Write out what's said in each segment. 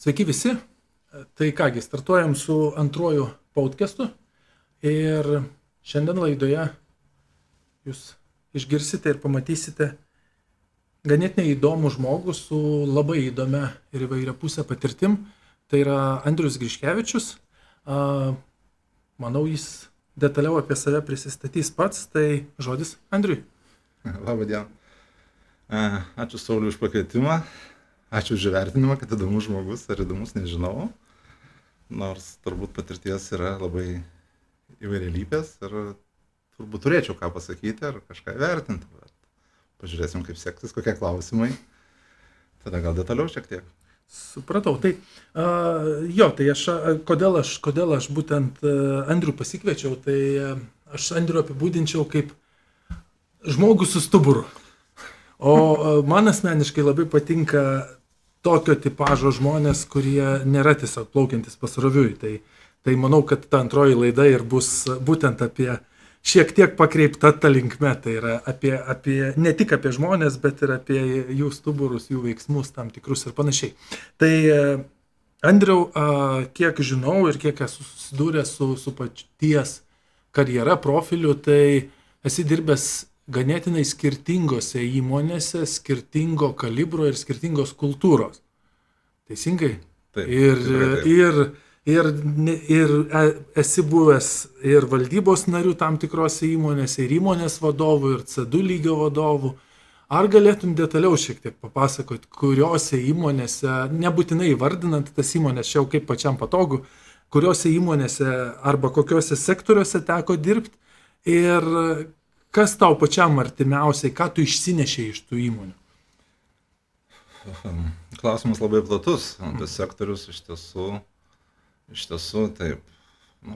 Sveiki visi. Tai kągi, startuojam su antruoju podcastu ir šiandien laidoje jūs išgirsite ir pamatysite ganėtinai įdomų žmogų su labai įdomia ir įvairiapusė patirtim. Tai yra Andrius Griškevičius. Manau, jis detaliau apie save prisistatys pats, tai žodis Andriui. Labą dieną. Ačiū Sauliui už pakvietimą. Ačiū už įvertinimą, kad įdomus žmogus ar įdomus, nežinau. Nors turbūt patirties yra labai įvairialypės ir turbūt turėčiau ką pasakyti ar kažką įvertinti. Bet pažiūrėsim, kaip seksis, kokie klausimai. Tada gal detaliau šiek tiek. Supratau. Tai kodėl aš būtent Andrių pasikviečiau, tai aš Andrių apibūdinčiau kaip žmogų su stuburu. O man asmeniškai labai patinka tokio tipažo žmonės, kurie nėra tiesiog plaukiantis pasroviui. Tai manau, kad ta antroji laida ir bus būtent apie šiek tiek pakreipta ta linkme. Tai yra ne tik apie žmonės, bet ir apie jų stuburus, jų veiksmus tam tikrus ir panašiai. Tai Andriau, kiek žinau ir kiek esu susidūręs su paties karjera profiliu, tai esi dirbęs ganėtinai skirtingose įmonėse, skirtingo kalibro ir skirtingos kultūros. Teisingai? Taip. Ir esi buvęs ir valdybos narių tam tikrose įmonėse, ir įmonės vadovų, ir C2 lygio vadovų. Ar galėtum detaliau šiek tiek papasakoti, kuriuose įmonėse, nebūtinai vardinant tas įmonės, čia jau kaip pačiam patogu, kuriuose įmonėse arba kokiuose sektoriuose teko dirbti ir kas tau pačiam artimiausiai, ką tu išsinešei iš tų įmonių? Klausimas labai platus. Tas sektorius iš tiesų taip,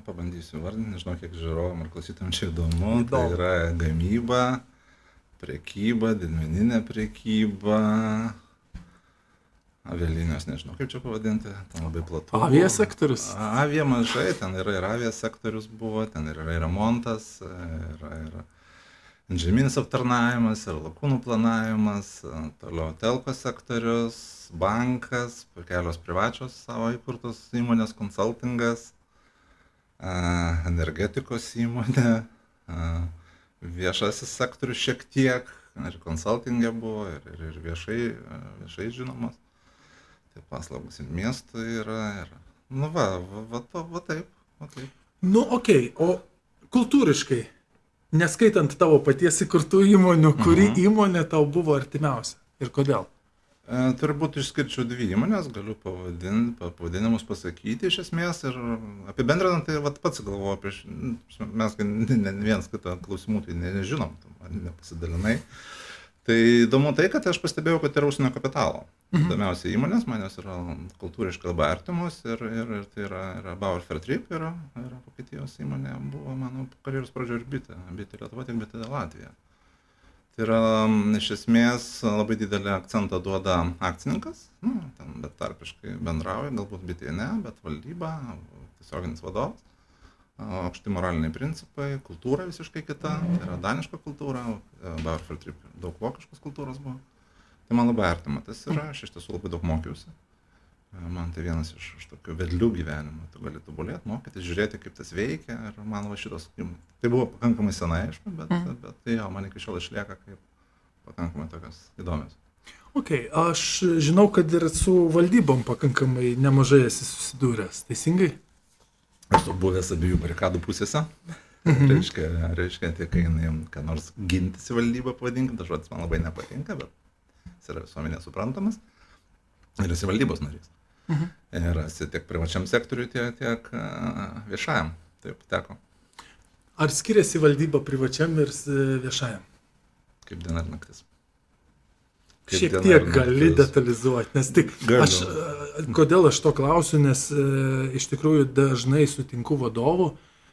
pabandysiu vardinti, nežinau, kiek žiūrovam ar klausytam čia įdomu. Tai yra gamyba, prekyba, didmeninė prekyba, avialinijos, nežinau, kaip čia pavadinti, ten labai platu. Avia sektorius? Avia mažai, ten yra ir avia sektorius buvo, ten yra ir remontas, yra žeminis aptarnavimas ir lakūnų planavimas, toliau telko sektorius, bankas, kelios privačios savo įkurtos įmonės, konsultingas, energetikos įmonė, viešasis sektorius šiek tiek, ir konsultingė buvo, ir viešai žinomas. Tai paslaugos ir miestų yra, taip. O kultūriškai, neskaitant tavo paties įkurtų įmonių, kuri įmonė tau buvo artimiausia ir kodėl? Turbūt išskirčiau dvi įmonės, galiu pavadinimus pasakyti iš esmės ir apibendrinant, tai pats galvoju, mes vienas kitą klausimų tai nežinom, nepasidalinai. Tai įdomu tai, kad aš pastebėjau, kad yra užsienio kapitalo. Įdomiausia įmonės, man jos yra kultūriškai labai artimos ir tai yra Bauer Fairtrip, yra Vokietijos įmonė, buvo mano karjeros pradžio ir bitė Lietuva, tiek bitė Latvija. Tai yra iš esmės labai didelį akcentą duoda akcininkas, ten betarpiškai bendrauja, galbūt bitė ne, bet valdyba, tiesioginis vadovas. Aukšti moraliniai principai, kultūra visiškai kita, tai yra daniška kultūra, Bauer Fairtrip daug vokiškos kultūros buvo. Tai man labai artima tas yra, aš iš tiesų labai daug mokiausi. Man tai vienas iš tokių vedlių gyvenimo, tu gali tobulėti, mokytis, žiūrėti, kaip tas veikia ir man šitos, tai buvo pakankamai senai, aišku, bet tai man iki šiol išlieka kaip pakankamai tokios įdomios. Aš žinau, kad ir su valdybom pakankamai nemažai esi susidūręs, teisingai? Esu buvęs abiejų barikadų pusėse, reiškia, tai kai ką nors gintis į valdybą pavadinkim, tas žodis man labai nepatinka, bet jis yra visuomenė suprantamas ir esi valdybos narys. Ir esi tiek privačiam sektoriui, tiek viešajam, taip teko. Ar skiriasi valdyba privačiam ir viešajam? Kaip diena ir naktis. Šiek tiek gali detalizuoti, nes kodėl aš to klausiu, nes iš tikrųjų dažnai sutinku vadovų,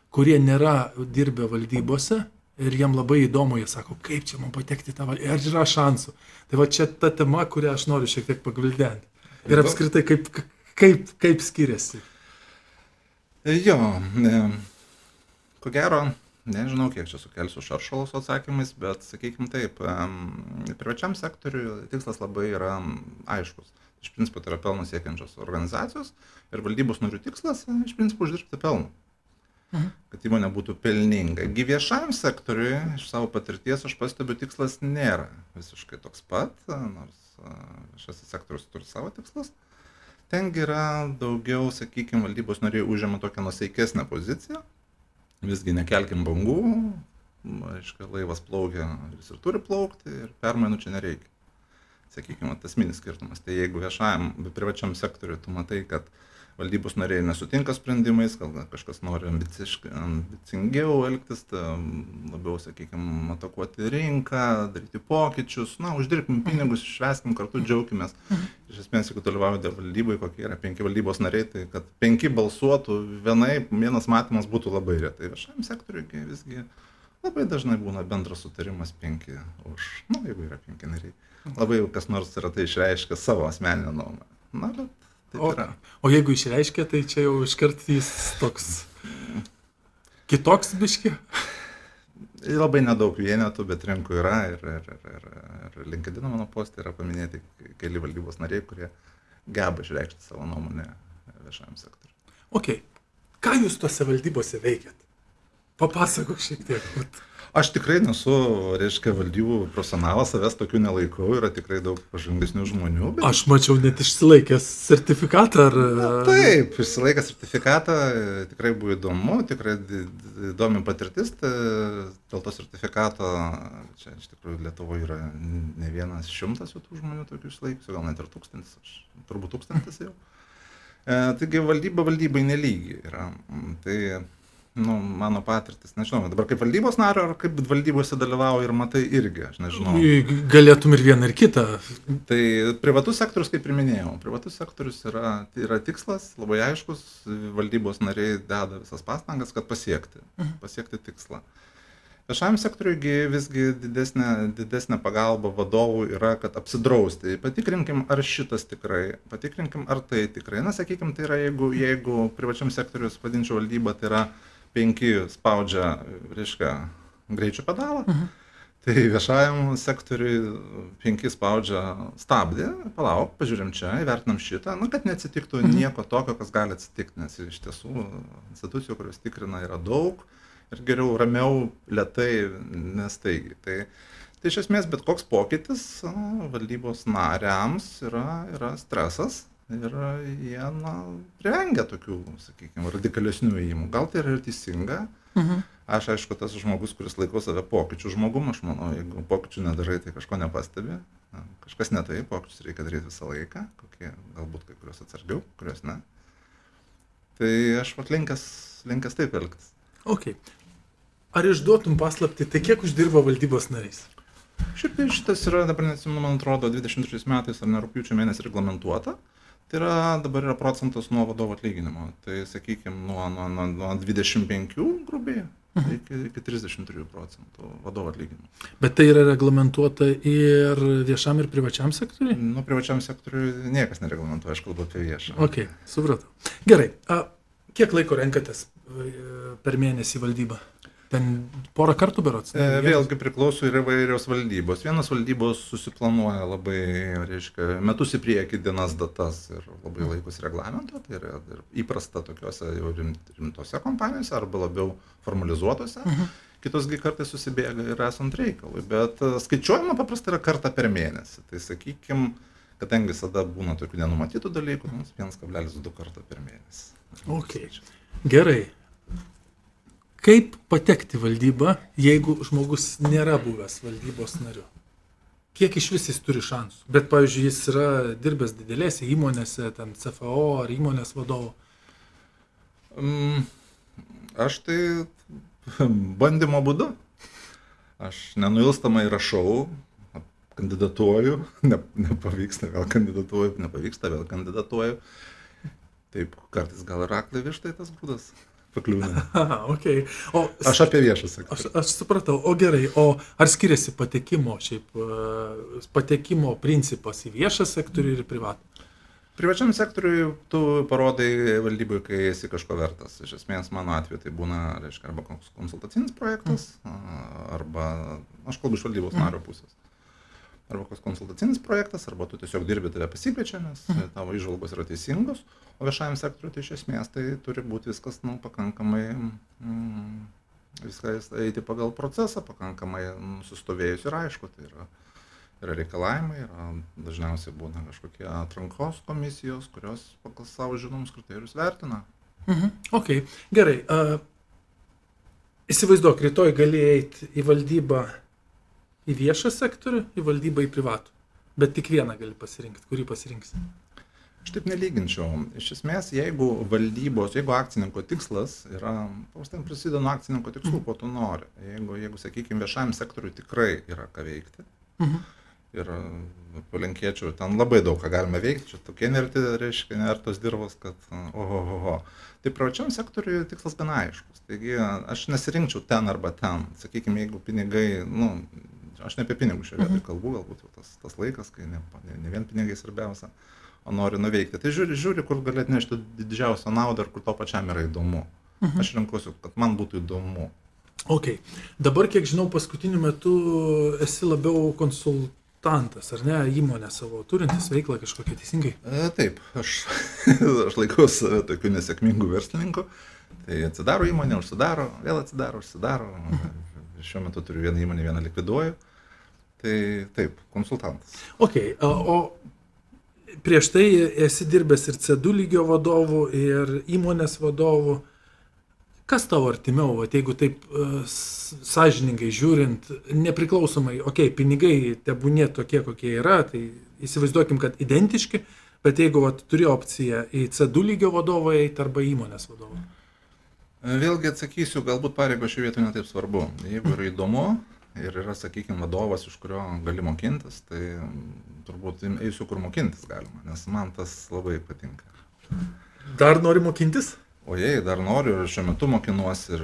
kurie nėra dirbę valdybose ir jiem labai įdomu, jie sako, kaip čia man patekti tą valdybą, ar yra šansų. Tai čia ta tema, kurią aš noriu šiek tiek pagvildenti. Ir apskritai, kaip skiriasi? Ko gero, nežinau, kiek čia sukelsiu šaršalos atsakymais, bet sakykime taip, privačiam sektoriui tikslas labai yra aiškus. Iš principo tai yra pelno siekiančios organizacijos ir valdybos narių tikslas iš principo uždirbti pelną. Kad įmonė būtų pelninga. Gi viešajam sektoriui, iš savo patirties, aš pastebiu, tikslas nėra visiškai toks pat, nors viešasis sektorius turi savo tikslus. Tengi yra daugiau, sakykime, valdybos nariai užima tokią nusaikesnę poziciją. Visgi nekelkim bangų, aiškiai, laivas plaukia, jis ir turi plaukti ir permainų čia nereikia. Sakykime, tas minis skirtumas. Tai jeigu viešajam, privačiam sektoriui tu matai, kad valdybos nariai nesutinka sprendimais, gal kažkas nori ambicingiau elgtis, labiau, sakykime, atakuoti rinką, daryti pokyčius, uždirbkim pinigus, švęskim kartu, džiaukimės. Iš esmės, jeigu dalyvauja valdybai, kokie yra 5 valdybos nariai, tai kad 5 balsuotų vienas matymas būtų labai retai. Viešajam sektoriui visgi labai dažnai būna bendras sutarimas 5 už, jeigu yra 5 nariai. Labai kas nors yra tai išreiškia savo asmeninę nuomonę. O jeigu išreiškia, tai čia jau iškart jis toks kitoks biški? Labai nedaug vienetų, bet rinkų yra ir LinkedIn mano poste yra paminėti keli valdybos nariai, kurie geba išreikšti savo nuomonę viešajam sektoriui. Ok, ką jūs tose valdybose veikiat? Papasakok šiek tiek. Aš tikrai nesu, valdybų profesionalas, savęs tokių nelaikau, yra tikrai daug pažangesnių žmonių. Bet... Aš mačiau net išsilaikęs sertifikatą. Taip, išsilaikęs sertifikatą, tikrai buvo įdomu, tikrai įdomi patirtis, dėl to sertifikato, čia iš tikrųjų Lietuvoje yra ne 100 tų žmonių tokių išsilaikiusių, gal net ir 1000, turbūt 1000 jau. Taigi valdybai nelygi yra. Tai mano patirtis, nežinau, dabar kaip valdybos nario ar kaip valdybose dalyvauja ir matai irgi, aš nežinau. Galėtum ir vieną ir kitą. Tai privatus sektorius, kaip ir minėjau, privatus sektorius yra tikslas, labai aiškus, valdybos nariai deda visas pastangas, kad pasiekti tikslą. Viešajam sektoriui visgi didesnė pagalba vadovų yra, kad apsidrausti. Patikrinkim, ar šitas tikrai, patikrinkim, ar tai tikrai. Sakykim, tai yra, jeigu privačiam sektoriui vadinčiau valdybą, tai yra 5 spaudžia, reiškia, greičio pedalą, tai viešajam sektoriui 5 spaudžia stabdį, palauk, pažiūrim čia, įvertinam šitą, kad neatsitiktų nieko tokio, kas gali atsitikti, nes iš tiesų institucijų, kurios tikrina, yra daug ir geriau ramiau, lėtai, nestaigiai. Tai iš esmės bet koks pokytis valdybos nariams yra stresas. Ir jie privengia tokių, sakykime, radikalesnių įėjimų. Gal tai yra ir teisinga. Aš, aišku, tas žmogus, kuris laikau save pokyčių žmogum, aš manau, jeigu pokyčių nedarai, tai kažko nepastebi. Kažkas ne tai, pokyčius reikia daryti visą laiką, galbūt kai kurios atsargiau, kurios ne. Tai aš linkęs taip elgtis. Ok. Ar išduotum paslaptį, tai kiek uždirba valdybos narys? Šiaip tai šitas yra, dabar neatsimenu, man atrodo, 23 metais ar ne rugpjūčio mėnesį reglamentuota. Tai dabar yra procentas nuo vadovo atlyginimo. Tai, sakykime, nuo 25 grubiai iki 33% vadovo atlyginimo. Bet tai yra reglamentuota ir viešam, ir privačiam sektoriui? Privačiam sektoriui niekas nereglamentuoja, aš kalbu apie viešą. Ok, supratau. Gerai, kiek laiko renkatės per mėnesį valdybą? Ten porą kartų berods? Vėlgi priklauso ir įvairios valdybos. Vienos valdybos susiplanuoja labai, reiškia, metus į priekį dienas datas ir labai laikosi reglamento. Tai yra įprasta tokiuose jau rimtose kompanijose arba labiau formalizuotose. Kitos kartais susibėga ir esant reikalui. Bet skaičiuojama paprastai yra kartą per mėnesį. Tai sakykime, kadangi visada būna tokių nenumatytų dalykų, 1,2 kartą per mėnesį. Ok, gerai. Kaip patekti valdybą, jeigu žmogus nėra buvęs valdybos nariu? Kiek iš vis jis turi šansų? Bet, pavyzdžiui, jis yra dirbęs didelėse įmonėse, ten CFO ar įmonės vadovu. Aš tai bandymo būdu. Aš nenuilstamai rašau, kandidatuoju, nepavyksta, vėl kandidatuoju, nepavyksta, vėl kandidatuoju. Taip, kartais gal ir aklai vištai tas būdas. Pakliūna. Okay. Aš apie viešą sektorių. Aš supratau. O gerai, ar skiriasi patekimo principas į viešą sektorių ir privatų? Privačiam sektoriui tu parodai valdybai, kai esi kažko vertas. Iš esmės, mano atveju tai būna, reiškia, arba konsultacinis projektas, arba, aš kalbu iš valdybos nario pusės. arba koks konsultacinis projektas, arba tu tiesiog dirbi, tave pasikviečia, nes tavo įžvalgos yra teisingos, o viešajam sektoriui tai iš esmės tai turi būti viskas pakankamai, viskas eiti pagal procesą, pakankamai sustovėjus ir aišku, tai yra reikalavimai, dažniausiai būna kažkokie atrankos komisijos, kurios pagal savo žinomus kriterijus vertina. Ok, gerai. Įsivaizduok, rytoj gali eiti į valdybą į viešą sektorių, į valdybą į privatų. Bet tik vieną gali pasirinkti. Kurį pasirinksi? Aš taip nelyginčiau. Iš esmės, jeigu akcininko tikslas yra, paprastai prasideda nuo akcininko tikslų, ko tu nori. Jeigu sakykime, viešajam sektoriui tikrai yra ką veikti. Ir palinkėčiau, ten labai daug ką galime veikti, čia tokie nertos dirbos, kad ohohoho. Tai privačiam sektoriui tikslas gana aiškus. Taigi aš nesirinkčiau ten arba ten. Sakykime, jeigu pinigai, aš ne apie pinigus šioje vietoje kalbu, galbūt jau tas laikas, kai ne vien pinigai svarbiausia, o nori nuveikti. Tai žiūri, kur gali atnešti didžiausią naudą ir kur to pačiam yra įdomu. Aš renkuosiu, kad man būtų įdomu. Ok. Dabar, kiek žinau, paskutiniu metu esi labiau konsultantas, ar ne, įmonė savo, turintis veiklą kažkokią teisingai? Taip, aš laikausi tokių nesėkmingų verslininkų. Tai atsidaro įmonė, užsidaro, vėl atsidaro, užsidaro. Šiuo metu turiu vieną įmonę, vieną likviduoju. Tai taip, konsultantas. Ok, o prieš tai esi dirbęs ir C2 lygio vadovų, ir įmonės vadovų. Kas tavo artimiau, jeigu taip sąžiningai žiūrint, nepriklausomai, pinigai tebūnė tokie, kokie yra, tai įsivaizduokim, kad identiški, bet jeigu turi opciją į C2 lygio vadovą eiti arba įmonės vadovą. Vėlgi atsakysiu, galbūt pareigos šioje vietoje netaip svarbu. Jeigu yra įdomu ir yra, sakykime, vadovas, iš kurio gali mokintis, tai turbūt eisiu, kur mokintis galima, nes man tas labai patinka. Dar nori mokintis? O jei dar noriu, šiuo metu mokinuosi ir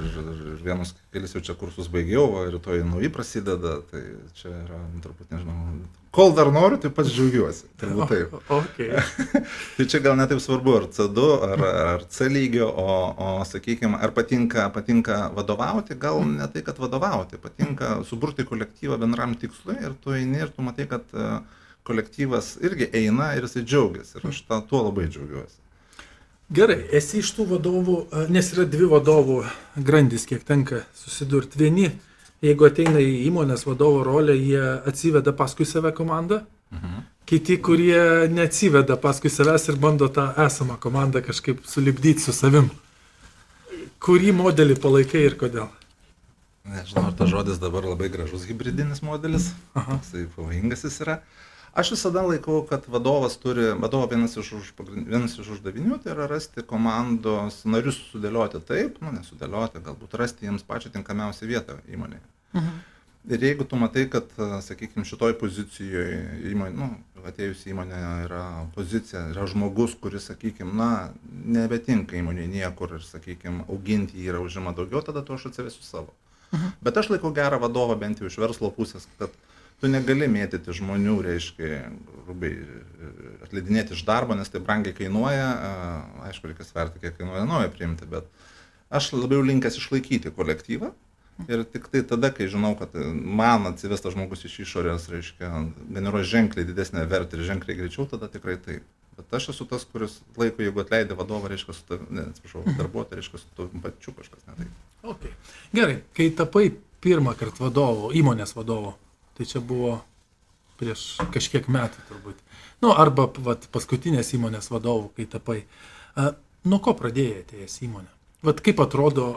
vienus kelis jau čia kursus baigiau, o rytoj nauji prasideda, tai čia yra, turbūt nežinau, kol dar noriu, tai pats džiaugiuosi, turbūt taip. Okay. Tai čia gal netaip svarbu, ar C2, ar C lygio, o sakykime, ar patinka vadovauti, gal ne tai, kad vadovauti, patinka suburti kolektyvą bendram tikslui ir tu eini ir tu matai, kad kolektyvas irgi eina ir jisai džiaugiasi ir aš tuo labai džiaugiuosi. Gerai, esi iš tų vadovų, nes yra dvi vadovų grandys, kiek tenka susidurti. Vieni, jeigu ateina į įmonės vadovo rolę, jie atsiveda paskui save komandą. Kiti, kurie neatsiveda paskui savęs ir bando tą esamą komandą kažkaip sulipdyti su savim. Kurį modelį palaikai ir kodėl? Nežinau, ar tas žodis dabar labai gražus hybridinis modelis, toksai pavojingas jis yra. Aš visada laikau, kad vadovo vienas iš uždavinių tai yra rasti komandos narius sudėlioti taip, nesudėlioti, galbūt rasti jiems pačią tinkamiausią vietą įmonėje. Ir jeigu tu matai, kad, sakykime, šitoj pozicijoje atėjus įmonė yra pozicija, yra žmogus, kuris, sakykime, nebetinka įmonėje niekur ir, sakykime, auginti jį yra užima daugiau, tada tu aš atsivesiu savo. Bet aš laikau gerą vadovą bent jau iš verslo pusės, kad tu negali mėtyti žmonių, reiškia, grubiai atleidinėti iš darbo, nes tai brangiai kainuoja, aišku, reikia sverti, kiek kainuoja naują priimti, bet aš labiau linkęs išlaikyti kolektyvą ir tik tai tada, kai žinau, kad man atsivestas žmogus iš išorės, reiškia, generuoja ženkliai didesnę vertę ir ženkliai greičiau, tada tikrai taip. Bet aš esu tas, kuris laiko, jeigu atleidė vadovą, reiškia, darbuotoją, reiškia, su tavim pačiu kažkas ne taip. Okay. Gerai, kai tapai pirmą kartą vadovo, įmonės vadovo, tai čia buvo prieš kažkiek metų turbūt. Arba paskutinės įmonės vadovų, kai tapai. Nuo ko pradėjai atėjęs įmonę? Kaip atrodo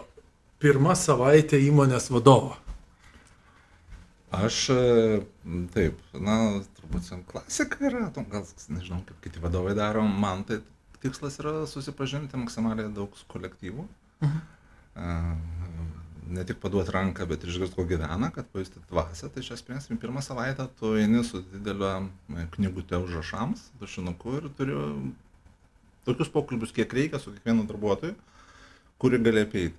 pirma savaitė įmonės vadovo? Aš, taip, turbūt klasika yra, gal nežinau, kaip kiti vadovai daro, man tai tikslas yra susipažinti maksimaliai daug su kolektyvu. Ne tik paduoti ranką, bet ir išgirsti, ko gyvena, kad pajusti dvasią. Tai iš esmės, pirmą savaitę tu eini su didelio knygute užrašams, tušinuku ir turiu tokius pokalbius, kiek reikia su kiekvienu darbuotoju, kurį gali apeiti.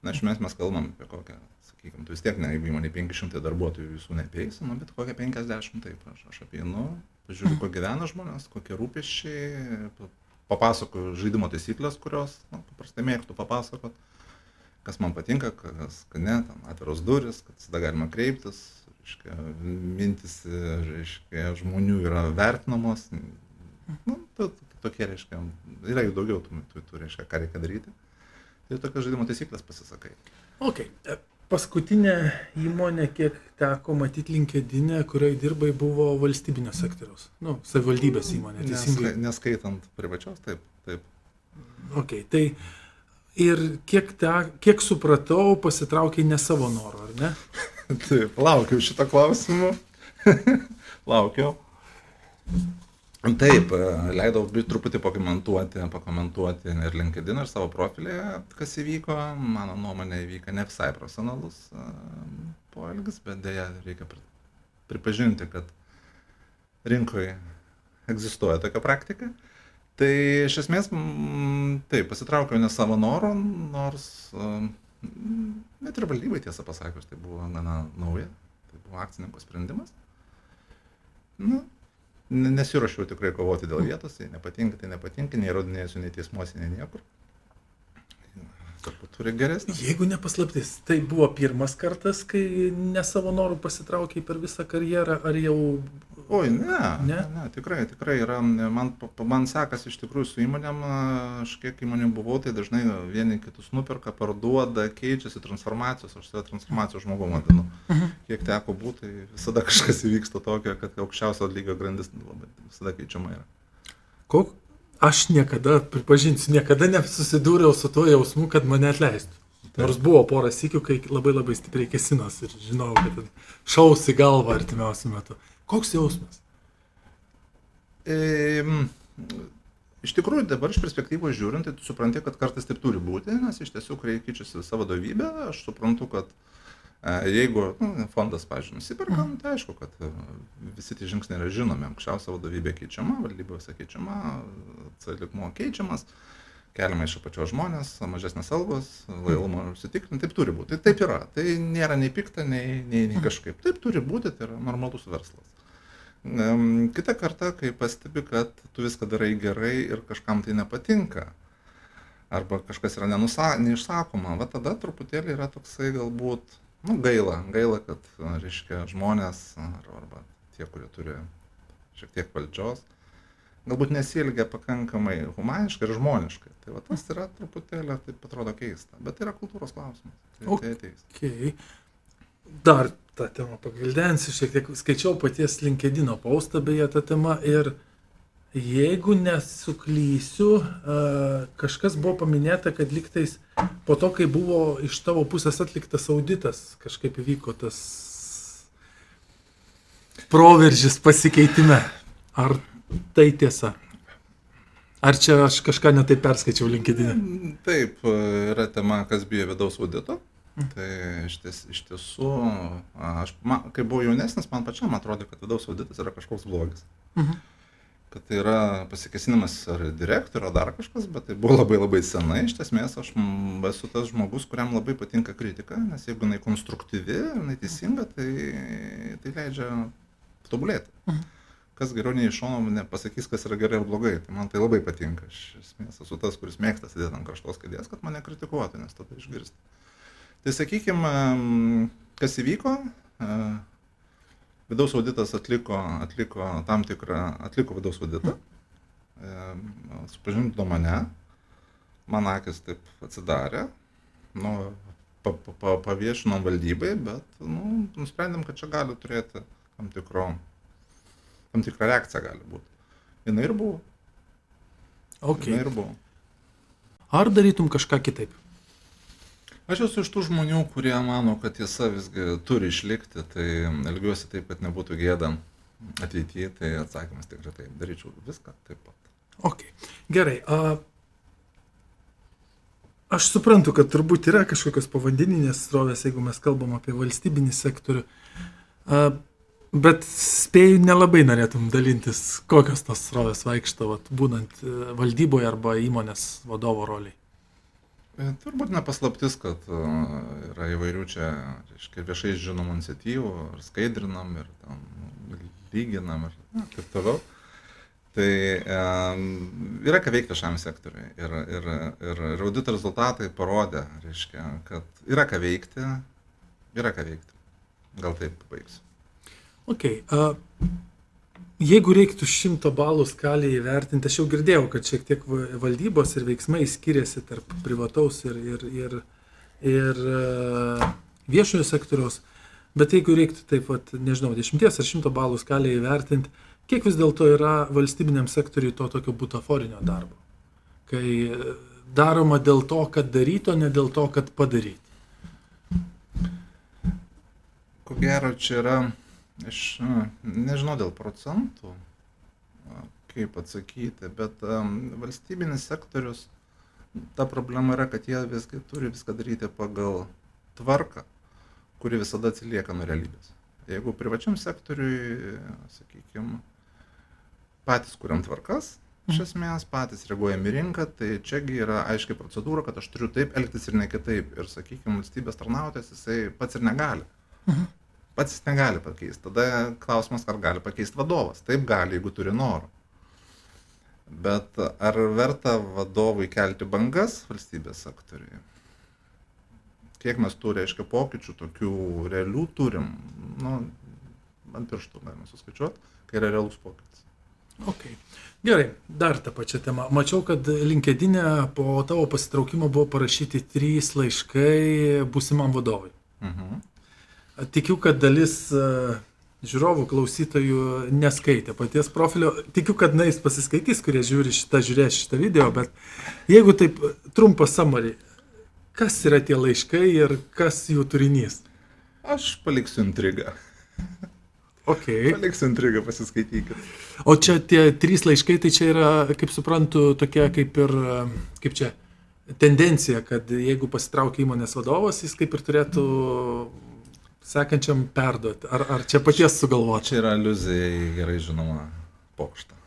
Iš esmės mes kalbam apie kokią, sakykime, tu vis tiek, jeigu įmonė 500 darbuotojų visų neapeisi, bet kokią 50 taip. Aš apeinu, pažiūriu, ko gyvena žmonės, kokie rūpesčiai, papasakoju žaidimo taisyklės, kurios paprastai mėgtų papasakot. Kas man patinka, kas ne, atviros durys, kad tada galima kreiptis, reiškia, mintis, reiškia, žmonių yra vertinamos, nu, tokie, reiškia, yra jų daugiau, tu reiškia, ką reikia daryti. Tai tokios žaidimo taisyklės pasisakai. Ok. Paskutinė įmonė, kiek teko matyti LinkedIn'e, kurioje dirbai, buvo valstybinio sektoriaus. Nu, savivaldybės įmonė, teisingai. Neskaitant privačios, taip. Ok, tai ir kiek supratau, pasitraukiai ne savo noro, ar ne? Taip, laukiau šito klausimu. Laukiau. Taip, leidau truputį pakomentuoti ir LinkedIn, ir savo profilėje, kas įvyko. Mano nuomonė įvyko ne visai profesionalus poelgis, bet dėja reikia pripažinti, kad rinkoje egzistuoja tokia praktika. Tai iš esmės, taip, pasitraukiau ne savo norų, nors net ir valdybai, tiesą pasakius, tai buvo gana nauja, tai buvo akcininko sprendimas. Nu, nesiruošiau tikrai kovoti dėl vietos, tai nepatinka, neįrodinėsiu nei teismuose, nei niekur. Turbūt turi geresnį. Jeigu nepaslaptis, tai buvo pirmas kartas, kai ne savo norų pasitraukiai per visą karjerą, ar jau... Oi, ne, tikrai yra. Man sekasi iš tikrųjų su įmonėm, aš kiek įmonių buvau, tai dažnai vieni kitus nuperka, parduoda, keičiasi transformacijos, aš save transformacijos žmogų vadinu. Kiek teko būti, tai visada kažkas įvyksta tokio, kad aukščiausio lygio grandis labai visada keičiama yra. Aš pripažinsiu, niekada nesusidūriau su tuo jausmu, kad mane atleistų. Nors buvo porą sykių, kai labai stipriai kesinos ir žinau, kad šaus į galvą artimiausiu metu. Koks jausmas? Iš tikrųjų, dabar iš perspektyvos žiūrint, tai tu supranti, kad kartais taip turi būti, nes iš tiesų, kai keičiasi savo vadovybę, aš suprantu, kad jeigu fondas, pavyzdžiui, nusiperka, tai aišku, kad visi tie žingsniai yra žinomi, aukščiausia vadovybė keičiama, valdybose keičiama, lygmuo keičiamas, keliama iš apačios žmonės, mažesnės algos, lojalumą užsitikrinti, taip turi būti. Taip yra, tai nėra nei pikta, nei kažkaip. Taip turi būti, tai yra normalus verslas. Kita karta, kai pastebi, kad tu viską darai gerai ir kažkam tai nepatinka, arba kažkas yra neišsakoma, va tada truputėlį yra toksai galbūt gaila, kad, reiškia, žmonės arba tie, kurie turi šiek tiek valdžios, galbūt nesielgia pakankamai humaniškai ir žmoniškai. Tai va tas yra truputėlį, taip atrodo keista, bet tai yra kultūros klausimas. Tai ateis. Okay. Dar tą temą pagvildensiu, šiek tiek skaičiau paties LinkedIn'o postą beje tą temą ir jeigu nesuklysiu, kažkas buvo paminėta, kad lygtais po to, kai buvo iš tavo pusės atliktas auditas, kažkaip įvyko tas proveržis pasikeitime. Ar tai tiesa? Ar čia aš kažką netaip perskaičiau LinkedIn'e? Taip, yra tema, kas bijo vidaus audito. Tai iš tiesų, kai buvau jaunesnis, man pačiam atrodė, kad vidaus auditas yra kažkoks blogis. Kad tai yra pasikėsinimas ar direktorių, ar dar kažkas, bet tai buvo labai senai. Iš esmės, aš esu tas žmogus, kuriam labai patinka kritika, nes jeigu jinai konstruktyvi, jinai teisinga, tai leidžia tobulėti. Kas geriau nei iš šono nepasakys, kas yra gerai ar blogai. Tai man tai labai patinka. Aš esmės esu tas, kuris mėgsta sėdėti ant karštos kėdės, kad mane kritikuotų, nes tada išgirsti. Tai sakykime, kas įvyko, vidaus auditas atliko vidaus auditą, supažindino mane, man akis taip atsidarė, paviešinom valdybai, bet nusprendėm, kad čia gali turėti tam tikrą reakciją gali būti. Jinai ir buvo. Okay. Jinai ir buvo. Ar darytum kažką kitaip? Aš esu iš tų žmonių, kurie mano, kad tiesa visgi turi išlikti, tai elgiuosi taip, kad nebūtų gėda ateityje, tai atsakymas tikrai taip, daryčiau viską taip pat. Ok, gerai. Aš suprantu, kad turbūt yra kažkokios povandeninės srovės, jeigu mes kalbam apie valstybinį sektorių, bet spėju nelabai norėtum dalintis, kokios tos srovės vaikšto, būnant valdyboje arba įmonės vadovo roliai. Turbūt nepaslaptis, kad yra įvairių čia, reiškia, viešai žinomų iniciatyvų, ir skaidrinam, ir tam lyginam, ir taip toliau. Tai yra ką veikti viešam sektoriui. Ir audito rezultatai parodė, reiškia, kad yra ką veikti. Gal taip baigsiu. Okay. Jeigu reiktų 100 balų skalį įvertinti, aš jau girdėjau, kad šiek tiek valdybos ir veiksmai skiriasi tarp privataus ir viešojo sektoriaus, bet jeigu reiktų taip, nežinau, 10 ar 100 balų skalį įvertinti, kiek vis dėlto yra valstybiniam sektoriui to tokio butaforinio darbo, kai daroma dėl to, kad daryti, o ne dėl to, kad padaryti? Ko gero, čia yra, aš nežinau dėl procentų, kaip atsakyti, bet valstybinis sektorius, ta problema yra, kad jie visgi turi viską daryti pagal tvarką, kuri visada atsilieka nuo realybės. Jeigu privačiam sektoriui, sakykime, patys kuriam tvarkas, iš esmės patys reaguojam į rinką, tai čiagi yra aiškiai procedūra, kad aš turiu taip elgtis ir ne kitaip. Ir, sakykime, valstybės tarnautojas, jisai pats ir negali. Pats jis negali pakeisti. Tada klausimas, ar gali pakeisti vadovas. Taip gali, jeigu turi norų. Bet ar verta vadovui kelti bangas valstybės sektoriuje? Kiek mes tų, reiškia, pokyčių, tokių realių turim, ant pirštų galima suskaičiuoti, kai yra realus pokytis. Okay. Gerai, dar tą pačią temą. Mačiau, kad LinkedIn'e po tavo pasitraukimo buvo parašyti 3 laiškai būsimam vadovui. Tikiu, kad dalis žiūrovų, klausytojų neskaitė paties profilio. Tikiu, kad jis pasiskaitys, kurie žiūrės šitą video, bet jeigu taip trumpas summary, kas yra tie laiškai ir kas jų turinys? Aš paliksiu intrigą. Okay. Paliksiu intrigą, pasiskaitykit. O čia tie 3 laiškai, tai čia yra, kaip suprantu, tokia kaip čia, tendencija, kad jeigu pasitraukia įmonės vadovas, jis kaip ir turėtų sekančiam perduoti. Ar čia paties sugalvoti? Čia yra aliuzija į gerai žinomą pokštą,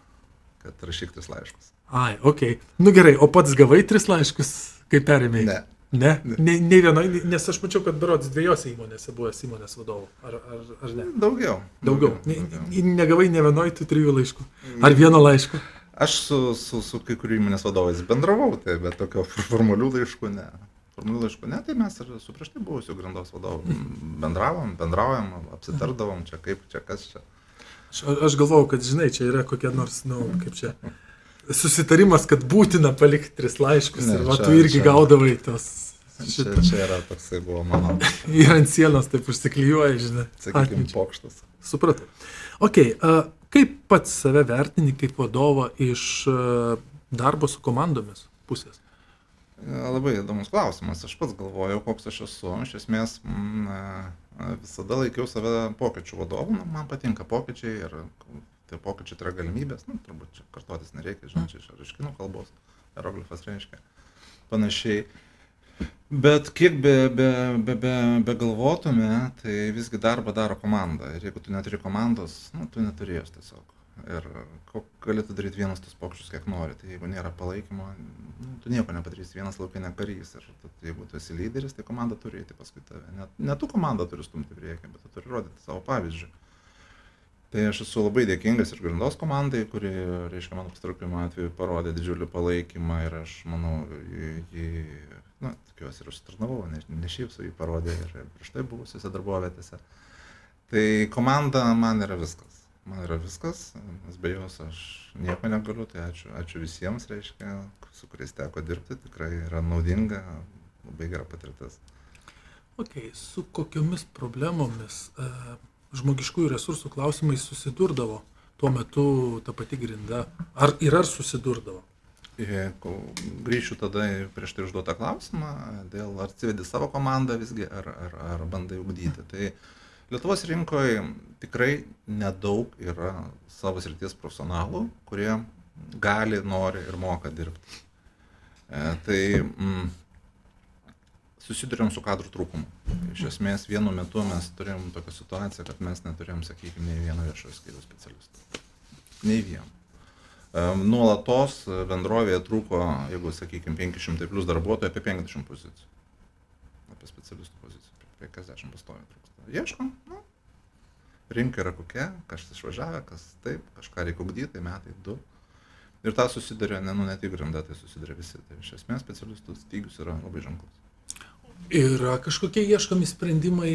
kad rašyk 3 laiškus. Ai, okei. Gerai, o pats gavai 3 laiškus, kai perėmėjai? Ne. Ne? Ne vienoje, nes aš mačiau, kad berods 2 įmonėse buvęs įmonės vadovų. Ar ne? Daugiau. Negavai ne vienoje tų 3 laiškų? Ar vieno laiško? Aš su kai kurių įmonės vadovais bendravau, tai, bet tokio formalių laiškų ne. Formalių laiškų ne, tai mes ir su prieš tai buvusiu grandos vadovu bendraujam, apsitardavom, čia kaip, čia kas čia. Aš galvojau, kad žinai, čia yra kokia nors, kaip čia, susitarimas, kad būtina palikti 3 laiškus ir tu irgi gaudavai tos. Čia yra toksai buvo mano. Ir ant sienos taip užsiklijuoja, žinai. Sakykime, pokštas. Supratau. Okay, kaip pats save vertini kaip vadovą iš darbo su komandomis pusės? Labai įdomus klausimas. Aš pats galvojau, koks aš esu. Iš esmės, visada laikiau save pokyčių vadovu. Man patinka pokyčiai ir tie pokyčiai tai yra galimybės. Turbūt čia kartotis nereikia, žinai, čia iš kinų kalbos. Hieroglifas reiškia panašiai. Bet kiek be galvotume, tai visgi darbą daro komanda. Ir jeigu tu neturi komandos, tu neturi jos tiesiog. Ir galėtų daryti vienas tos pokyčius, kiek nori. Tai jeigu nėra palaikymo, tu nieko nepadarysi, vienas laukia ne karys. Ir jeigu tu esi lyderis, tai komanda turi eiti paskui tave. Ne tu komanda turi stumti priekį, bet tu turi rodyti savo pavyzdžių. Tai aš esu labai dėkingas ir grandos komandai, kuri, reiškia, mano pasitraukimo atveju parodė didžiulį palaikymą ir aš manau, tikiuosi ir užsitarnavau, ne šiaip su jį parodė ir prieš tai buvusiuose darbovietėse. Tai komanda man yra viskas. Nes be jos aš nieko negaliu, tai ačiū visiems, reiškia, su kuriais teko dirbti, tikrai yra naudinga, labai gera patirtis. Okay, su kokiomis problemomis žmogiškųjų resursų klausimais susidurdavo tuo metu ta pati Grinda? Ar susidurdavo? Grįšiu tada prieš tai užduotą klausimą, dėl ar atsivedi savo komandą visgi, ar bandai ugdyti. Tai Lietuvos rinkoje tikrai nedaug yra savo srities profesionalų, kurie gali, nori ir moka dirbti. Tai susidurėm su kadrų trūkumu. Iš esmės, vienu metu mes turėjom tokią situaciją, kad mes neturėjom, sakykime, nei vieno viešojo skyriaus specialistų. Nei vieno. Nuolatos bendrovėje trūko, jeigu, sakykime, 500 plus darbuotojų, apie 50 pozicijų. Apie specialistų pozicijų, apie 50 pastoviai trūksta. Ieškom, rinka yra kokia, kažkas išvažiavę, kas taip, kažką reikia ugdyti, tai metai 2. Ir tą susidarė, ne tik Grinda, tai susidarė visi. Tai iš esmės specialistų stygius yra labai ženklus. Yra kažkokie ieškomi sprendimai,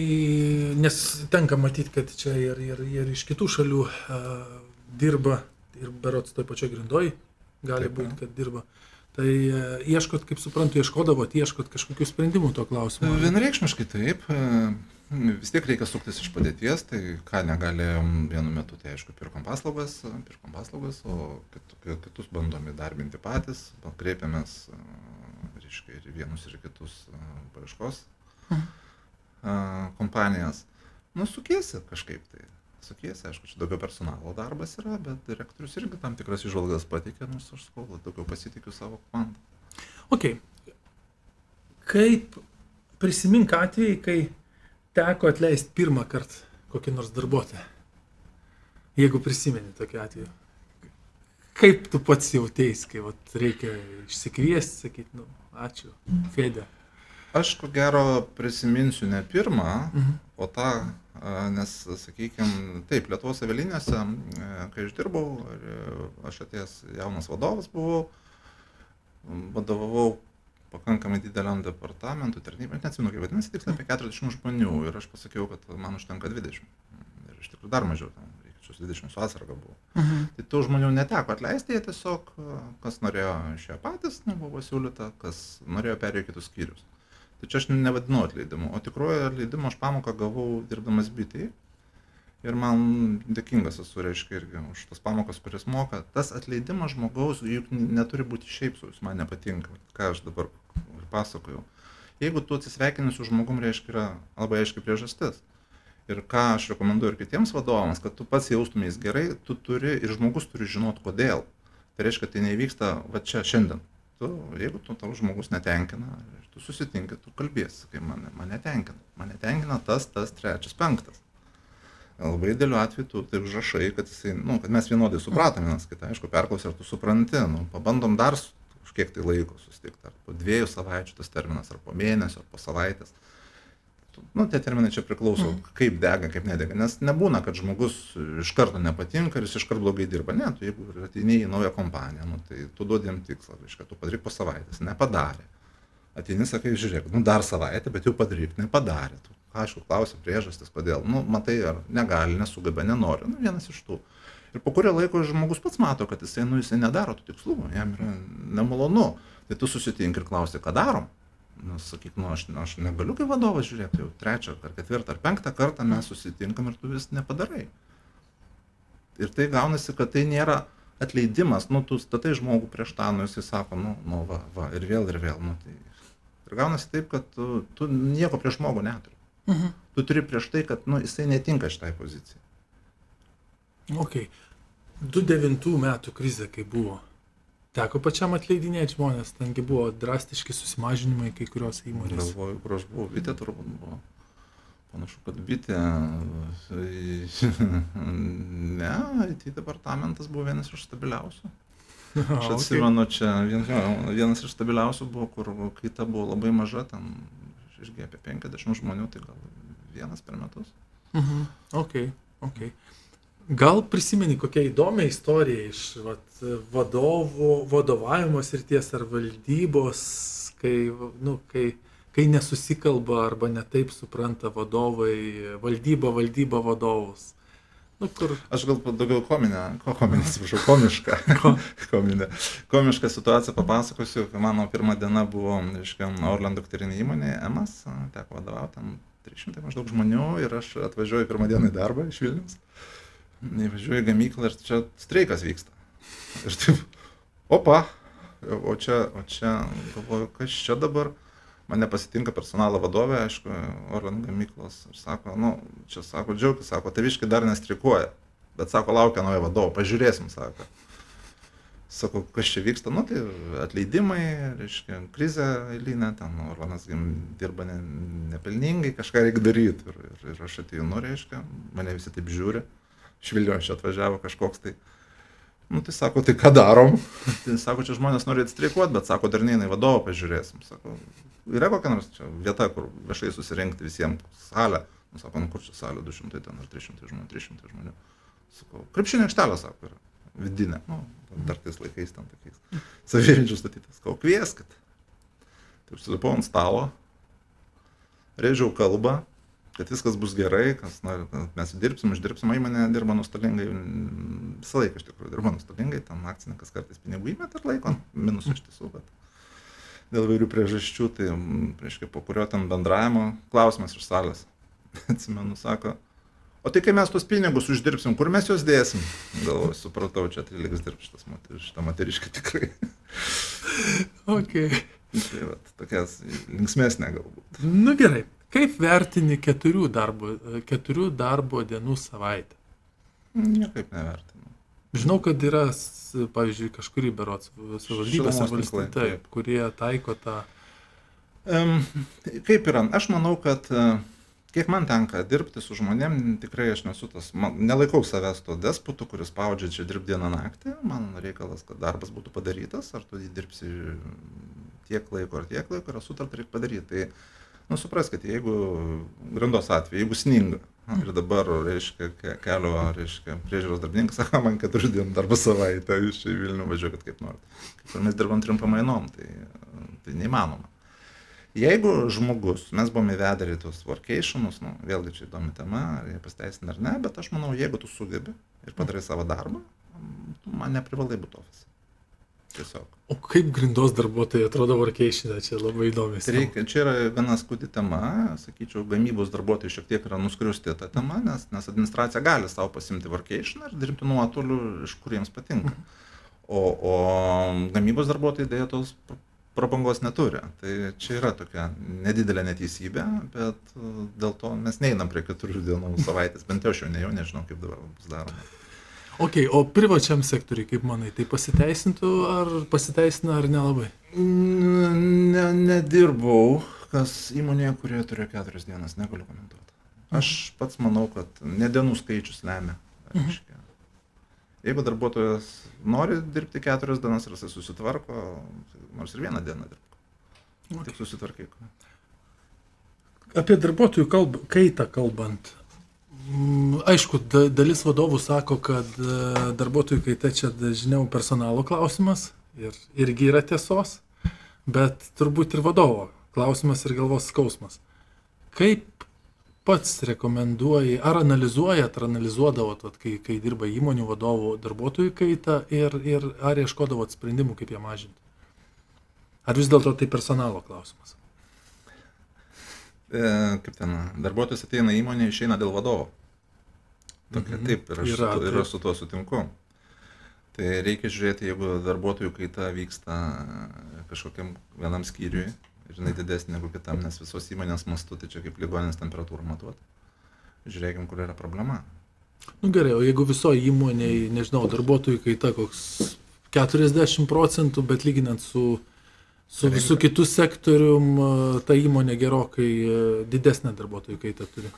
nes tenka matyti, kad čia ir iš kitų šalių dirba, ir berods toj pačioj Grindoj gali būti, kad dirba. Tai ieškot, kaip suprantu, ieškot kažkokių sprendimų to klausimu. Vienareikšmiškai taip. Vis tiek reikia suktis iš padėties, tai ką negalėjom vienu metu, tai aišku, pirkom paslaugas, o kitus bandom įdarbinti patys, kreipiamės, reiškia, ir vienus ir kitus paieškos kompanijas. Nu, sukiesi kažkaip tai. Sukiesi, aišku, čia daugiau personalo darbas yra, bet direktorius irgi tam tikras įžvalgas pateikė, nors aš sakau, daugiau pasitikiu savo komandą. Ok. Kaip prisimink atvejai, kai teko atleisti pirmą kartą kokį nors darbuotoją? Jeigu prisimeni tokį atvejį. Kaip tu pats jautėsi, kai reikia išsikviesti, sakyti, nu, ačiū, Fedė. Aš ko gero prisiminsiu ne pirmą, o tą, nes, sakykime, taip, Lietuvos avialinijose, kai aš dirbau, aš atėjęs jaunas vadovas buvau, vadovavau pakankamai dideliam departamentui, tarnybai, neatsimenu, kaip vadinasi, tiksliai apie 40 žmonių ir aš pasakiau, kad man užtenka 20. Ir iš tikrųjų dar mažiau, tam reikia 20 su atsarga buvo. Tai tų žmonių neteko atleisti, jie tiesiog, kas norėjo išėjo patys, buvo siūlyta, kas norėjo perėjo kitus skyrius. Tai čia aš nevadinu atleidimu, o tikrojo atleidimo aš pamoką gavau dirbdamas BT ir man dėkingas esu, reiškia, irgi už tas pamokas, kuris moka. Tas atleidimas žmogaus juk neturi būti šiaip su, jis man nepatinka, ką aš dabar ir pasakoju. Jeigu tu atsisveikini su žmogum, reiškia, yra labai aiškiai priežastis. Ir ką aš rekomenduoju ir kitiems vadovams, kad tu pats jaustumės gerai, tu turi ir žmogus turi žinoti kodėl. Tai reiškia, tai nevyksta va čia šiandien. Jeigu tau žmogus netenkina, tu susitinki, tu kalbėsi, kai mane netenkina tas, trečias, penktas. Labai dėliu atveju tu tai užrašai, kad mes vienodai supratome vienas kitą, aišku, perklausai, ar tu supranti, pabandom dar kažkiek tai laiko susitikti, ar po 2 savaičių tas terminas, ar po mėnesio, ar po savaitės. Tie terminai čia priklauso, kaip dega, kaip nedega, nes nebūna, kad žmogus iš karto nepatinka ir jis iš karto blogai dirba. Ne, tu jeigu ateini į naują kompaniją, tai tu duodi jam tikslą, reiškia, tu padaryk po savaitės, nepadarė. Ateini, sakai, žiūrėk, dar savaitę, bet jau padaryk, nepadarė. Tu, aišku, klausi priežastis, kodėl, matai, ar negali, nesugeba, nenori, vienas iš tų. Ir po kurio laiko žmogus pats mato, kad jisai nedaro tų tikslų, jam yra nemalonu. Tai tu susitink ir klausi, ką darom. Sakyk, aš negaliu kaip vadovas žiūrėti, jau 3, ar 4, ar 5 kartą mes susitinkam ir tu vis nepadarai. Ir tai gaunasi, kad tai nėra atleidimas, tu statai žmogų prieš tą, jisai sako, va, ir vėl. Tai... Ir gaunasi taip, kad tu nieko prieš žmogų neturi. Tu turi prieš tai, kad jisai netinka šitai pozicijai. Ok. 2009 metų krizė, kai buvo. Teko pačiam atleidinėti žmonės, tengi buvo drastiški susimažinimai kai kurios įmonės. Galvoju, kur aš buvau, Bitė turbūt buvo. Panašu, kad Bitė, ne, IT departamentas buvo vienas iš stabiliausių. Aš atsimenu, čia vienas iš stabiliausių buvo, kur kaita buvo labai maža, ten irgi apie 50 žmonių, tai gal vienas per metus. Ok. Gal prisimeni kokią įdomią istoriją iš vadovavimo srities ar valdybos, kai nesusikalba arba netaip supranta vadovai, valdyba vadovus. Aš gal daugiau komišką situaciją papasakosiu. Mano pirma diena buvo, Orlen dukterinė įmonė, EMAS, teko vadovauti, ten 300 maždaug žmonių ir aš atvažiuoju pirmą dieną į darbą iš Vilniaus. Įvažiuoju į gamyklą ir čia streikas vyksta. Ir taip, opa, o čia, galvoju, kas čia dabar? Mane pasitinka personalo vadovė, aišku, Orlen gamyklos, ir sako, čia sako, džiaugtis, sako, taviškai dar nestreikuoja, bet sako, laukia naujo vadovo, pažiūrėsim, sako. Sako, kas čia vyksta, tai atleidimai, reiškia, krizė eilinė, ten Orlenas dirba nepelningai, kažką reikia daryti. Ir aš ateinu, reiškia, mane visi taip žiūri. Iš Vilniaus čia atvažiavo kažkoks tai. Tai sako, tai ką darom? Tai sako, čia žmonės nori streikuoti, bet sako, dar neina į vadovą, pažiūrėsim. Sako, yra kokia nors čia vieta, kur viešai susirinkti visiems salę. Sako, kur čia salė, 200 ten ar 300 žmonių. Sako, krepšinio aikštelė, sako, yra vidinė. Dar tais laikais ten tokiais savižudžių statytas. Sakau, kvieskit. Tai užsilipau ant stalo. Rėžiau kalbą, kad viskas bus gerai, kas nori, kad mes uždirbsim, įmonė dirba nuostolingai, visą laiką iš tikrųjų dirba nuostolingai, tam akcininkas kartais pinigų įmet ir laiko, minus iš tiesų, bet dėl vairių priežasčių, tai, reiškia, po kurio ten bendravimo klausimas iš salės, atsimenu, sako, o tai kai mes tos pinigus uždirbsim, kur mes juos dėsim? Galvoju, supratau, čia tai liks dirbti šitą moterišką tikrai. Okay. Tai vat, tokias linksmesnė galbūt. Nu gerai, kaip vertini 4 darbo dienų savaitę? Niekaip nevertinu. Žinau, kad yra, pavyzdžiui, kažkurį berods savivaldybėse valstybėse, kurie taiko tą... Kaip yra? Aš manau, kad kiek man tenka dirbti su žmonėm, tikrai aš nesu tas, nelaikau savęs to despotu, kuris spaudžia čia dirbti dieną naktį. Man reikalas, kad darbas būtų padarytas, ar tu jį dirbsi tiek laiko ar tiek laiko, yra sutarta, reikia padaryti. Tai, supraskite, jeigu grandos atveju, jeigu sninga, ir dabar, reiškia, kelio, reiškia, priežiūros darbininkas, sako, man 4 dienų darbo savaitę, jūs čia į Vilnių važiuokit kaip norit. Kaip ir mes dirbam 3 pamainom, tai neįmanoma. Jeigu žmogus, mes buvome įvedę į tos workationus, vėlgi čia įdomi tema, ar jie pasiteisina ar ne, bet aš manau, jeigu tu sugebi ir padarai savo darbą, man neprivalai būti ofise. Tiesiog. O kaip grindos darbuotojai atrodo workation'e, čia labai įdomis. Čia yra gana skudi tema, sakyčiau, gamybos darbuotojai šiek tiek yra nuskriausti tą temą, nes administracija gali savo pasimti workation'ą ir dirbti nuotoliu, iš kur jiems patinka. O gamybos darbuotojai dėja tos prabangos neturi. Tai čia yra tokia nedidelė neteisybė, bet dėl to mes neinam prie 4 dienų savaitės, bent jau aš jau nežinau, kaip dabar bus daroma. Ok, o privačiam sektoriui, kaip manai, tai pasiteisina ar nelabai? Nedirbau, kas įmonėje, kurioje turiu 4 dienas, negaliu komentuoti. Aš pats manau, kad ne dienų skaičius lemia. Jeigu darbuotojas nori dirbti 4 dienas ir jisai susitvarko, nors ir 1 dieną dirbko. Okay. Tik susitvarkyk. Apie darbuotojų kaitą kalbant. Aišku, dalis vadovų sako, kad darbuotojų kaita čia dažniau personalo klausimas ir irgi yra tiesos, bet turbūt ir vadovo klausimas ir galvos skausmas. Kaip pats rekomenduoji, ar analizuodavot, kai dirba įmonių vadovų darbuotojų kaitą ir ar ieškodavot sprendimų, kaip ją mažinti? Ar vis dėlto tai personalo klausimas? Kaip ten, darbuotojas ateina į įmonę, išeina dėl vadovo. Tokia, taip, ir aš su tuo sutinku. Tai reikia žiūrėti, jeigu darbuotojų kaita vyksta kažkokiam vienam skyriui, ir jinai didesnė negu kitam, nes visos įmonės mastu, tai čia kaip ligoninės temperatūrą matuoti. Žiūrėkim, kur yra problema. Nu gerai, o jeigu visoje įmonėje, nežinau, darbuotojų kaita koks 40%, bet lyginant su visų kitų sektorium, ta įmonė gerokai didesnė darbuotojų kaitą turi.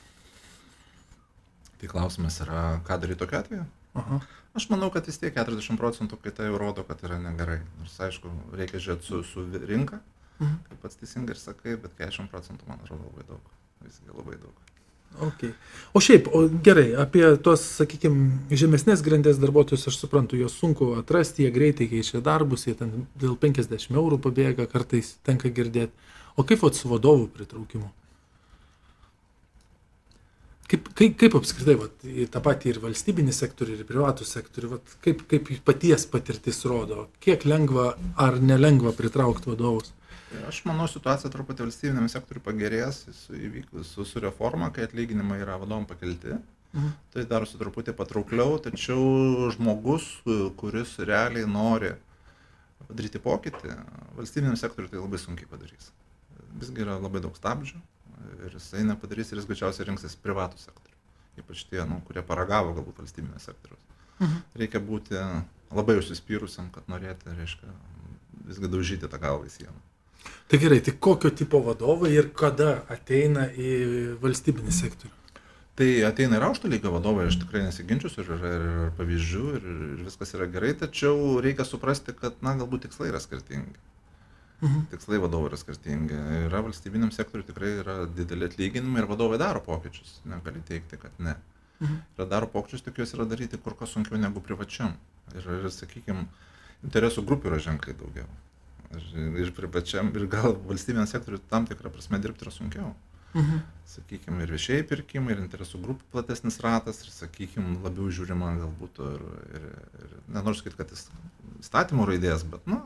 Tai klausimas yra, ką daryti tokiu atveju? Aha. Aš manau, kad vis tiek 40% kaita jau rodo, kad yra negerai. Nors aišku, reikia žiūrėti su rinka, kaip pats teisingai ir sakai, bet 40% man atrodo labai daug. Visgi labai daug. Okay. O šiaip, gerai, apie tos, sakykime, žemesnės grandės darbuotojus aš suprantu, juos sunku atrasti, jie greitai keičia darbus, jie ten dėl 50 eurų pabėga, kartais tenka girdėti. O kaip su vadovų pritraukimu? Kaip apskritai, į tą patį ir valstybinį sektorių, ir privatų sektorių, kaip paties patirtis rodo, kiek lengva ar nelengva pritraukti vadovus? Aš manau, situacija truputį valstybiniam sektoriui pagerės su reforma, kai atlyginimai yra vadovom pakelti. Tai darosi truputį patraukliau, tačiau žmogus, kuris realiai nori padaryti pokytį, valstybiniam sektoriui tai labai sunkiai padarys. Visgi yra labai daug stabdžių ir jisai nepadarys ir jis greičiausiai rinksis privatų sektorių. Ypač tie, kurie paragavo galbūt valstybinio sektoriaus. Reikia būti labai užsispyrusiam, kad norėti, reiškia, visgi daužyti tą galvą į sieną. Tai gerai, tai kokio tipo vadovai ir kada ateina į valstybinį sektorių? Tai ateina ir aukšto lygio vadovai, aš tikrai nesiginčiusiu, ir pavyzdžių, ir viskas yra gerai, tačiau reikia suprasti, kad, galbūt tikslai yra skirtingi. Tikslai vadovai yra skirtingi. Yra valstybiniam sektoriui tikrai yra dideli atlyginimai ir vadovai daro pokyčius, negali teikti, kad ne. Ir daro pokyčius, tik juos yra daryti kur kas sunkiau negu privačiam. Ir sakykime, interesų grupių yra ženkliai daugiau. Ir privačiam, ir gal valstybiniam sektoriui tam tikrą prasme dirbti yra sunkiau. sakykime, ir viešieji pirkimai, ir interesų grupų platesnis ratas, ir, sakykime, labiau žiūrima galbūt ir nenoriu sakyti, kad įstatymų raidės, bet, nu,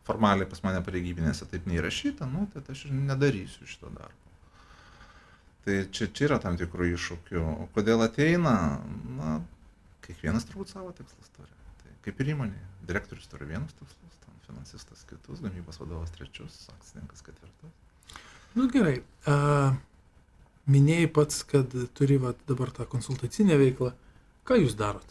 formaliai pas mane pareigybinėse taip neįrašyta, nu, tai aš ir nedarysiu šito darbo. Tai čia yra tam tikrų iššūkių. O kodėl ateina? Na, kiekvienas turbūt savo tikslus turi. Tai kaip ir įmonė. Direktorius turi vienus tikslus, finansistas kitus, gamybos vadovas trečius, akcininkas ketvirtus. Nu gerai. Minėjai pats, kad turi dabar tą konsultacinę veiklą. Ką jūs darot?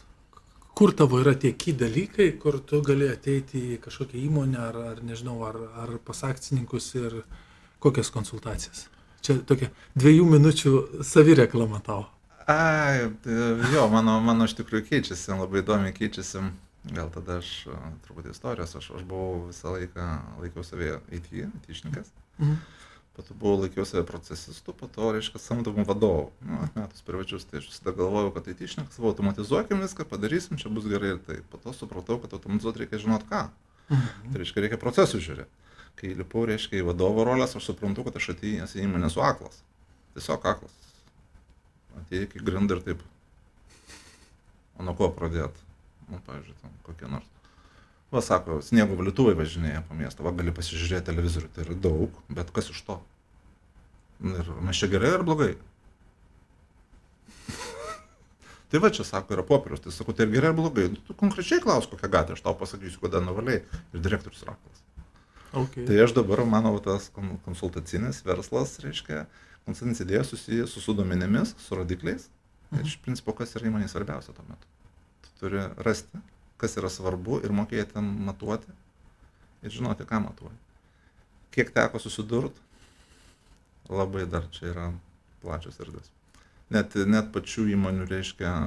Kur tavo yra tie dalykai, kur tu gali ateiti į kažkokią įmonę ar nežinau, ar pas akcininkus ir kokias konsultacijas? Čia tokia 2 minučių savireklama tau. Jo, mano iš tikrųjų keičiasi, labai įdomiai keičiasi. Gal tada aš truputį istorijos, aš buvau visą laiką, laikiau save IT-šnikas. Po to laikiau save procesistu, po to, reiškia, samdomų vadovų. Nu, atmetus privačius, tai aš visada galvojau, kad IT-šnikas, automatizuokim viską, padarysim, čia bus gerai ir tai. Po to supratau, kad automatizuoti reikia žinot ką. Tai reiškia, reikia procesų žiūrėti. Kai lipau, reiškia, į vadovo rolės, aš suprantu, kad aš atėjęs į įmonę su aklas. Tiesiog aklas. Atėjai iki grindą ir taip. O nuo ko pradėt? Nu, pavyzdžiui, tam kokie nors. Va, sako, sniego valytuvai važinėja po miestą, va, gali pasižiūrėti televizorių, tai yra daug, bet kas iš to? Ir mes čia gerai ar blogai? Tai va, čia, sako, yra popierius, tai sakau, tai ir gerai ar blogai? Tu konkrečiai klaus, kokią gatvę, aš tau pasakysiu, kada nuvaliai, ir direktorius yra aklas. Okay. Tai aš dabar, mano tas konsultacinis verslas, reiškia, konsultacinis idėja susijęs su duomenimis, su rodikliais. Ir iš principo, kas yra įmonė svarbiausia tuo metu. Tu turi rasti, kas yra svarbu ir mokėti matuoti ir žinoti, ką matuoji. Kiek teko susidurt, labai dar čia yra plačios erdvės. Net pačių įmonių, reiškia,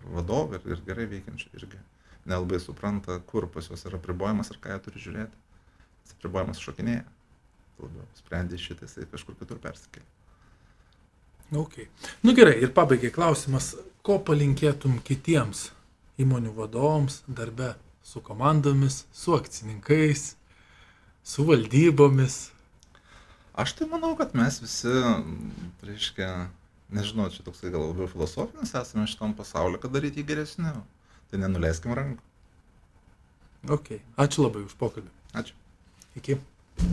vadovai ir gerai veikiančių irgi nelabai supranta, kur pas juos yra apribojimas ir ką jie turi žiūrėti. Apribojimas šokinėja, labiau sprendė šitas ir kažkur kitur persikėlė. Okay. Nu gerai, ir pabaigai klausimas, ko palinkėtum kitiems įmonių vadovams darbe su komandomis, su akcininkais, su valdybomis? Aš tai manau, kad mes visi, reiškia, nežinau, čia toksai gal labiau filosofinis esame šitam pasauliu, kad daryti jį geresniu. Tai nenuleiskim rankų. Ok, ačiū labai už pokalbį. Ačiū. Iki.